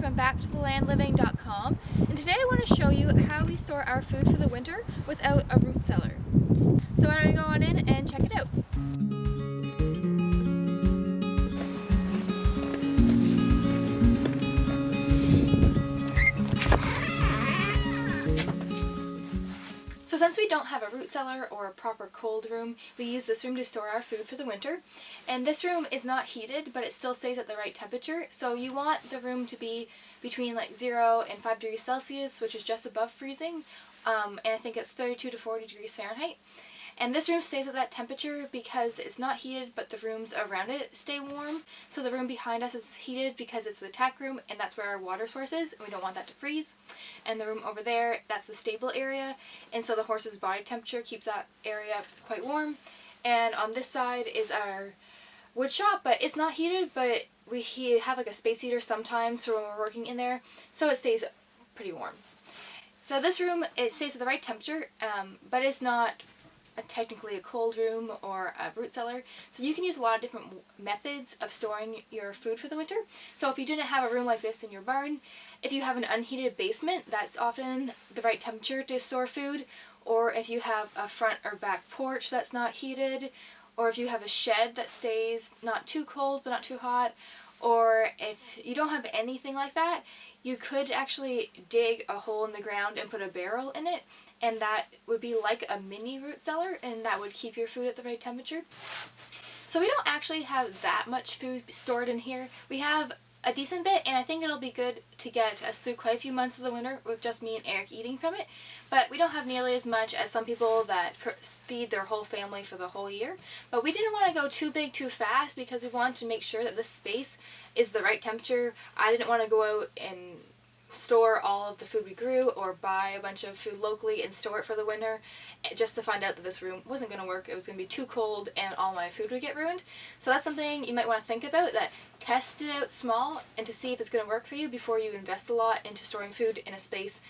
from backtothelandliving.com, and today I want to show you how we store our food for the winter without a root cellar. So why don't we go on in and check it out. So since we don't have a root cellar or a proper cold room, we use this room to store our food for the winter. And this room is not heated, but it still stays at the right temperature. So you want the room to be between like 0 and 5 degrees Celsius, which is just above freezing. And I think it's 32 to 40 degrees Fahrenheit. And this room stays at that temperature because it's not heated, but the rooms around it stay warm. So the room behind us is heated because it's the tack room, and that's where our water source is, and we don't want that to freeze. And the room over there, that's the stable area, and so the horse's body temperature keeps that area quite warm. And on this side is our wood shop, but it's not heated, but we have like a space heater sometimes for when we're working in there, so it stays pretty warm. So this room, it stays at the right temperature, but it's not technically a cold room or a root cellar. So you can use a lot of different methods of storing your food for the winter. So if you didn't have a room like this in your barn, if you have an unheated basement, that's often the right temperature to store food. Or if you have a front or back porch that's not heated, or if you have a shed that stays not too cold but not too hot, or if you don't have anything like that, you could actually dig a hole in the ground and put a barrel in it, and that would be like a mini root cellar, and that would keep your food at the right temperature. So we don't actually have that much food stored in here. We have a decent bit, and I think it'll be good to get us through quite a few months of the winter with just me and Eric eating from it. But we don't have nearly as much as some people that feed their whole family for the whole year. But we didn't want to go too big too fast because we wanted to make sure that this space is the right temperature. I didn't want to go out and store all of the food we grew or buy a bunch of food locally and store it for the winter just to find out that this room wasn't going to work. It was going to be too cold and all my food would get ruined. So that's something you might want to think about, that test it out small and to see if it's going to work for you before you invest a lot into storing food in a space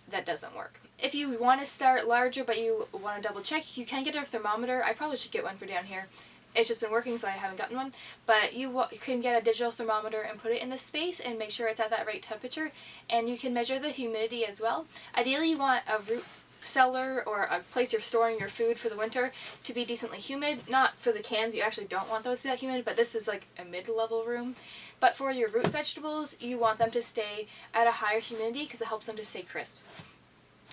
that doesn't work. If you want to start larger but you want to double check, you can get a thermometer. I probably should get one for down here. It's just been working, so I haven't gotten one. But you can get a digital thermometer and put it in this space and make sure it's at that right temperature. And you can measure the humidity as well. Ideally, you want a root cellar or a place you're storing your food for the winter to be decently humid. Not for the cans, you actually don't want those to be that humid, but this is like a mid-level room. But for your root vegetables, you want them to stay at a higher humidity because it helps them to stay crisp.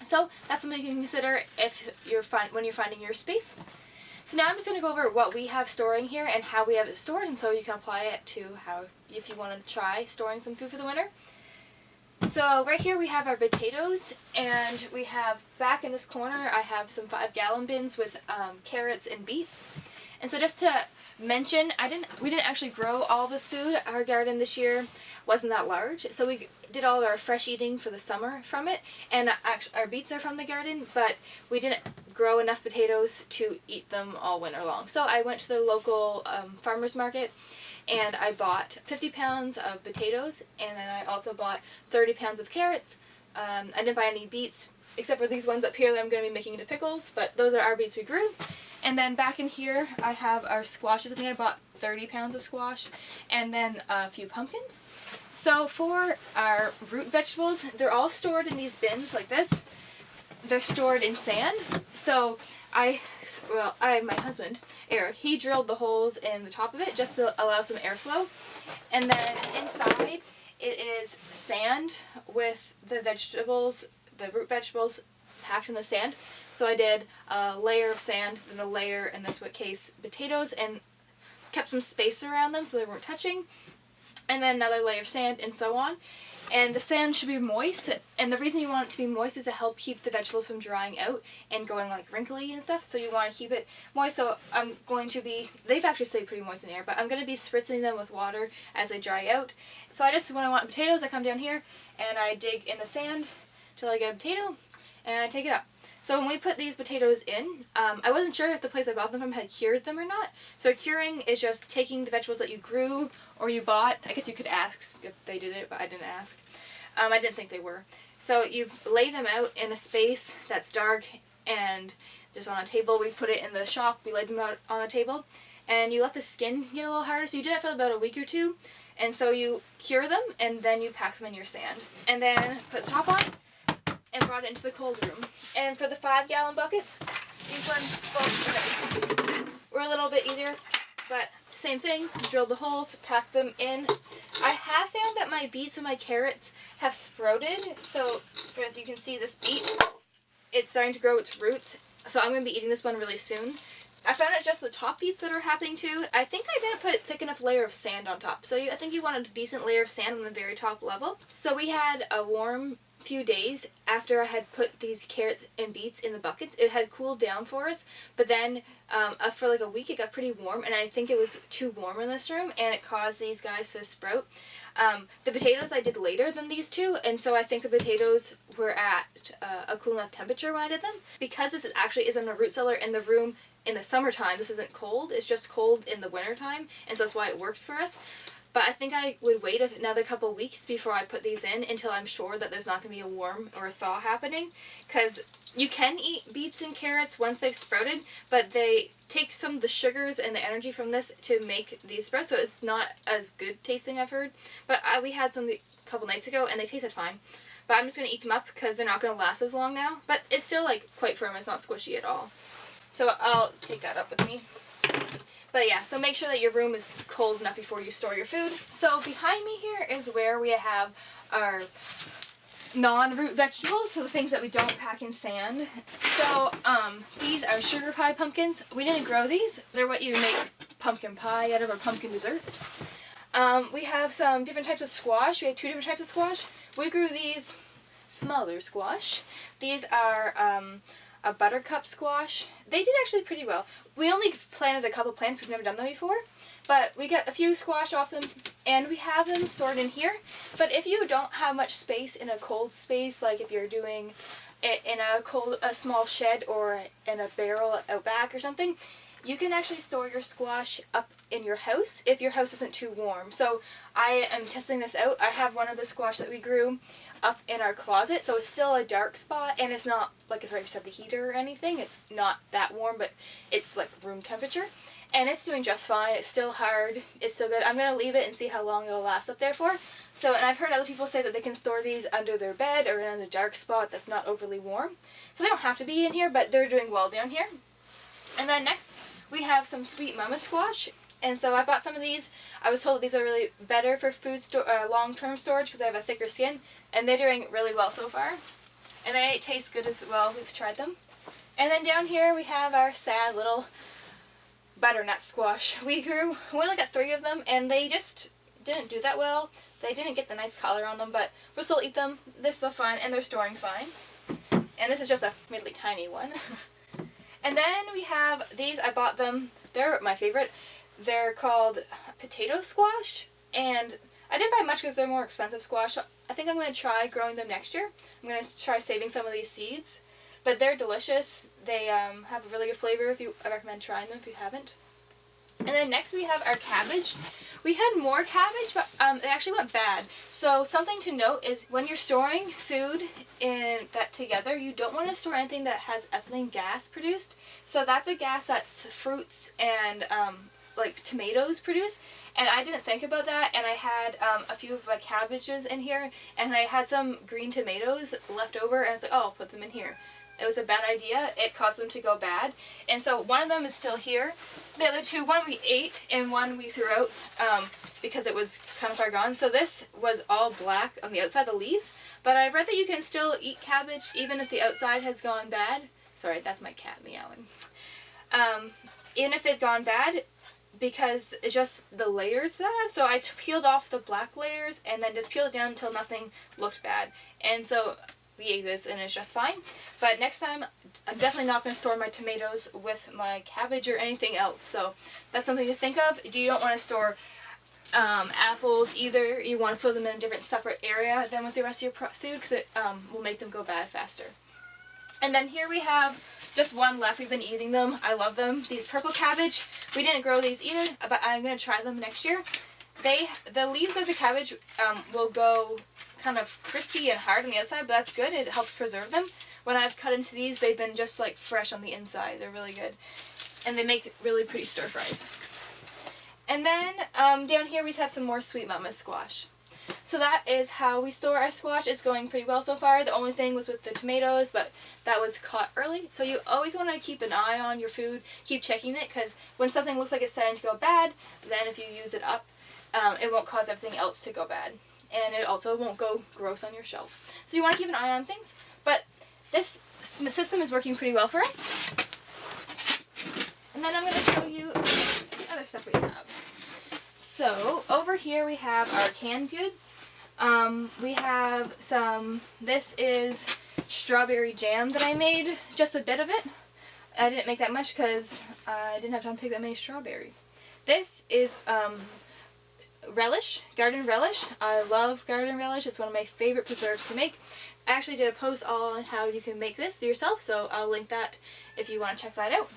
So that's something you can consider when you're finding your space. So now I'm just going to go over what we have storing here and how we have it stored, and so you can apply it to if you want to try storing some food for the winter. So right here we have our potatoes, and we have back in this corner I have some 5-gallon bins with carrots and beets. And so just to mention, we didn't actually grow all this food. Our garden this year wasn't that large, so we did all of our fresh eating for the summer from it, and our beets are from the garden, but we didn't grow enough potatoes to eat them all winter long. So I went to the local farmer's market and I bought 50 pounds of potatoes, and then I also bought 30 pounds of carrots. I didn't buy any beets except for these ones up here that I'm going to be making into pickles, but those are our beets we grew. And then back in here I have our squashes. I think I bought 30 pounds of squash, and then a few pumpkins. So for our root vegetables, they're all stored in these bins like this. They're stored in sand. So my husband, Eric, he drilled the holes in the top of it just to allow some airflow. And then inside it is sand with the vegetables, the root vegetables packed in the sand. So I did a layer of sand, then a layer, in this case, potatoes, and kept some space around them so they weren't touching. And then another layer of sand, and so on. And the sand should be moist, and the reason you want it to be moist is to help keep the vegetables from drying out and going like wrinkly and stuff, so you want to keep it moist. So they've actually stayed pretty moist in here, but I'm going to be spritzing them with water as they dry out. So when I want potatoes, I come down here and I dig in the sand till I get a potato, and I take it out. So when we put these potatoes in, I wasn't sure if the place I bought them from had cured them or not. So curing is just taking the vegetables that you grew or you bought. I guess you could ask if they did it, but I didn't ask. I didn't think they were. So you lay them out in a space that's dark and just on a table. We put it in the shop. We laid them out on the table. And you let the skin get a little harder. So you do that for about a week or two. And so you cure them, and then you pack them in your sand. And then put the top on, and brought it into the cold room. And for the 5-gallon buckets, these ones were a little bit easier, but same thing, drilled the holes, packed them in. I have found that my beets and my carrots have sprouted, so as you can see, this beet, it's starting to grow its roots, so I'm going to be eating this one really soon. I found it's just the top beets that are happening too. I think I didn't put a thick enough layer of sand on top, so I think you want a decent layer of sand on the very top level. So we had a warm few days after I had put these carrots and beets in the buckets. It had cooled down for us, but then for like a week it got pretty warm, and I think it was too warm in this room, and it caused these guys to sprout. The potatoes I did later than these two, and so I think the potatoes were at a cool enough temperature when I did them. Because this actually is in a root cellar in the room in the summertime, this isn't cold, it's just cold in the wintertime, and so that's why it works for us. But I think I would wait another couple weeks before I put these in until I'm sure that there's not going to be a warm or a thaw happening. Because you can eat beets and carrots once they've sprouted, but they take some of the sugars and the energy from this to make these sprouts, so it's not as good tasting, I've heard. But we had some a couple nights ago, and they tasted fine. But I'm just going to eat them up because they're not going to last as long now. But it's still like quite firm, it's not squishy at all. So I'll take that up with me. But yeah, so make sure that your room is cold enough before you store your food. So behind me here is where we have our non-root vegetables, so the things that we don't pack in sand. So these are sugar pie pumpkins. We didn't grow these. They're what you make pumpkin pie out of, or pumpkin desserts. We have some different types of squash. We have 2 different types of squash. We grew these smaller squash. These are a buttercup squash. They did actually pretty well. We only planted a couple plants, we've never done them before, but we got a few squash off them, and we have them stored in here. But if you don't have much space in a cold space, like if you're doing it in a small shed or in a barrel out back or something, you can actually store your squash up in your house if your house isn't too warm. So I am testing this out. I have one of the squash that we grew up in our closet, so it's still a dark spot, and it's not like it's right beside the heater or anything. It's not that warm, but it's like room temperature, and it's doing just fine. It's still hard. It's still good. I'm going to leave it and see how long it'll last up there for. So, and I've heard other people say that they can store these under their bed or in a dark spot that's not overly warm. So they don't have to be in here, but they're doing well down here. And then next, we have some sweet mama squash. And so I bought some of these. I was told these are really better for food long-term storage because they have a thicker skin, and they're doing really well so far. And they taste good as well. We've tried them. And then down here we have our sad little butternut squash. We only got 3 of them, and they just didn't do that well. They didn't get the nice color on them, but we'll still eat them. They're still fine, and they're storing fine. And this is just a really tiny one. And then we have these. I bought them. They're my favorite. They're called potato squash, and I didn't buy much because they're more expensive squash. I think I'm going to try growing them next year. I'm going to try saving some of these seeds, but they're delicious. They have a really good flavor. I recommend trying them if you haven't. And then next we have our cabbage. We had more cabbage, but they actually went bad. So something to note is when you're storing food together, you don't want to store anything that has ethylene gas produced. So that's a gas that's fruits and like tomatoes produce, and I didn't think about that, and I had a few of my cabbages in here, and I had some green tomatoes left over, and I was like, oh, I'll put them in here. It was a bad idea. It caused them to go bad, and so one of them is still here. The other 2, one we ate and one we threw out because it was kind of far gone. So this was all black on the outside, the leaves, but I read that you can still eat cabbage even if the outside has gone bad. Sorry, that's my cat meowing. Even if they've gone bad, because it's just the layers that I have. So I peeled off the black layers and then just peeled it down until nothing looked bad. And so we ate this and it's just fine. But next time, I'm definitely not going to store my tomatoes with my cabbage or anything else. So that's something to think of. You don't want to store apples either. You want to store them in a different separate area than with the rest of your food because it will make them go bad faster. And then here we have just one left. We've been eating them. I love them. These purple cabbage. We didn't grow these either, but I'm going to try them next year. The leaves of the cabbage will go kind of crispy and hard on the outside, but that's good. It helps preserve them. When I've cut into these, they've been just like fresh on the inside. They're really good. And they make really pretty stir fries. And then down here we have some more Sweet Mama squash. So that is how we store our squash. It's going pretty well so far. The only thing was with the tomatoes, but that was caught early. So you always want to keep an eye on your food, keep checking it, because when something looks like it's starting to go bad, then if you use it up, it won't cause everything else to go bad. And it also won't go gross on your shelf. So you want to keep an eye on things. But this system is working pretty well for us. And then I'm going to show you other stuff we have. So over here we have our canned goods. We have some, this is strawberry jam that I made, just a bit of it. I didn't make that much because I didn't have time to pick that many strawberries. This is relish, garden relish. I love garden relish. It's one of my favorite preserves to make. I actually did a post on how you can make this yourself, so I'll link that if you want to check that out.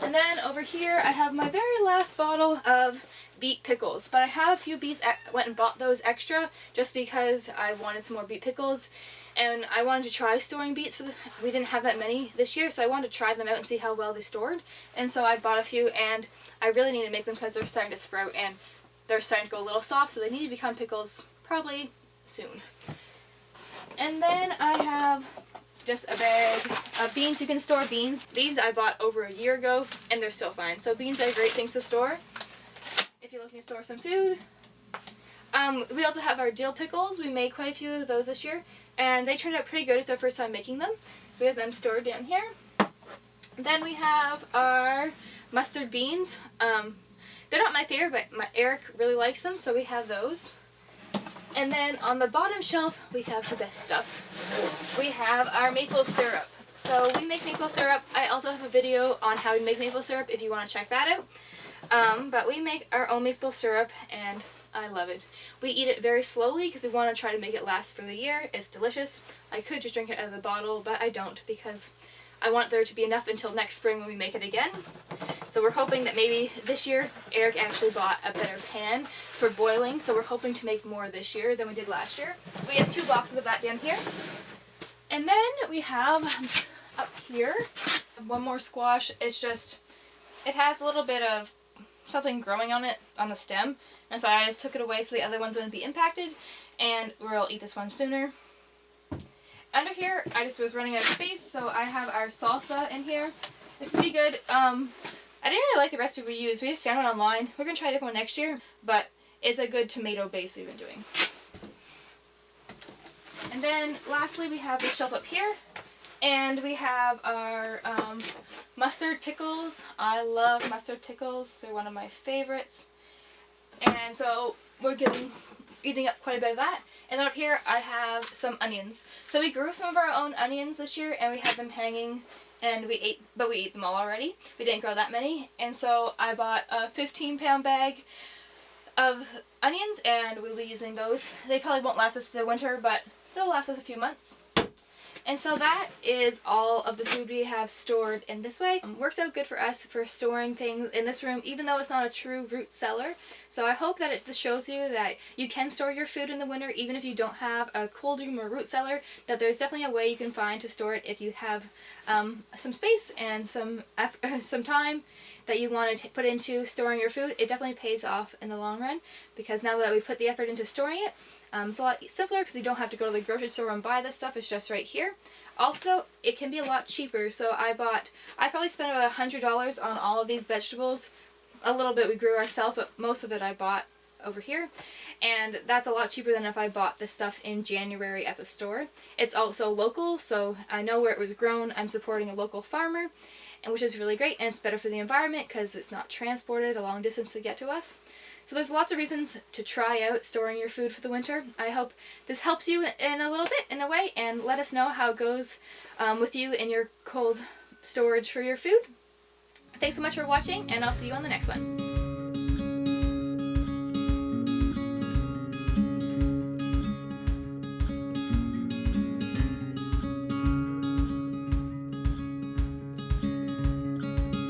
And then over here I have my very last bottle of beet pickles, but I have a few beets. Went and bought those extra just because I wanted some more beet pickles, and I wanted to try storing beets for we didn't have that many this year, so I wanted to try them out and see how well they stored. And so I bought a few, and I really need to make them because they're starting to sprout and they're starting to go a little soft, so they need to become pickles probably soon. And then I have just a bag of beans. You can store beans. These I bought over a year ago and they're still fine. So beans are great things to store if you're looking to store some food. We also have our dill pickles. We made quite a few of those this year and they turned out pretty good. It's our first time making them. So we have them stored down here. Then we have our mustard beans. They're not my favorite, but Eric really likes them, so we have those. And then on the bottom shelf, we have the best stuff. We have our maple syrup. So we make maple syrup. I also have a video on how we make maple syrup if you want to check that out. But we make our own maple syrup and I love it. We eat it very slowly because we want to try to make it last for the year. It's delicious. I could just drink it out of the bottle, but I don't because I want there to be enough until next spring when we make it again. So we're hoping that maybe this year Eric actually bought a better pan for boiling, so we're hoping to make more this year than we did last year. We have 2 boxes of that down here. And then we have up here one more squash. It's just, it has a little bit of something growing on it on the stem, and so I just took it away so the other ones wouldn't be impacted, and we'll eat this one sooner. Under here, I just was running out of space, so I have our salsa in here. It's pretty good. I didn't really like the recipe we used. We just found it online. We're going to try a different one next year, but it's a good tomato base we've been doing. And then lastly, we have the shelf up here, and we have our mustard pickles. I love mustard pickles. They're one of my favorites. And so we're eating up quite a bit of that. And then up here I have some onions. So we grew some of our own onions this year and we had them hanging and we ate them all already. We didn't grow that many. And so I bought a 15-pound bag of onions and we'll be using those. They probably won't last us the winter, but they'll last us a few months. And so that is all of the food we have stored in this way. Works out good for us for storing things in this room, even though it's not a true root cellar. So I hope that this shows you that you can store your food in the winter, even if you don't have a cold room or root cellar, that there's definitely a way you can find to store it if you have some space and some time that you want to put into storing your food. It definitely pays off in the long run, because now that we put the effort into storing it, it's a lot simpler because you don't have to go to the grocery store and buy this stuff. It's just right here. Also, it can be a lot cheaper. So I probably spent about $100 on all of these vegetables. A little bit we grew ourselves, but most of it I bought over here. And that's a lot cheaper than if I bought this stuff in January at the store. It's also local, so I know where it was grown. I'm supporting a local farmer, and which is really great, and it's better for the environment because it's not transported a long distance to get to us. So there's lots of reasons to try out storing your food for the winter. I hope this helps you in a little bit, in a way, and let us know how it goes with you in your cold storage for your food. Thanks so much for watching, and I'll see you on the next one.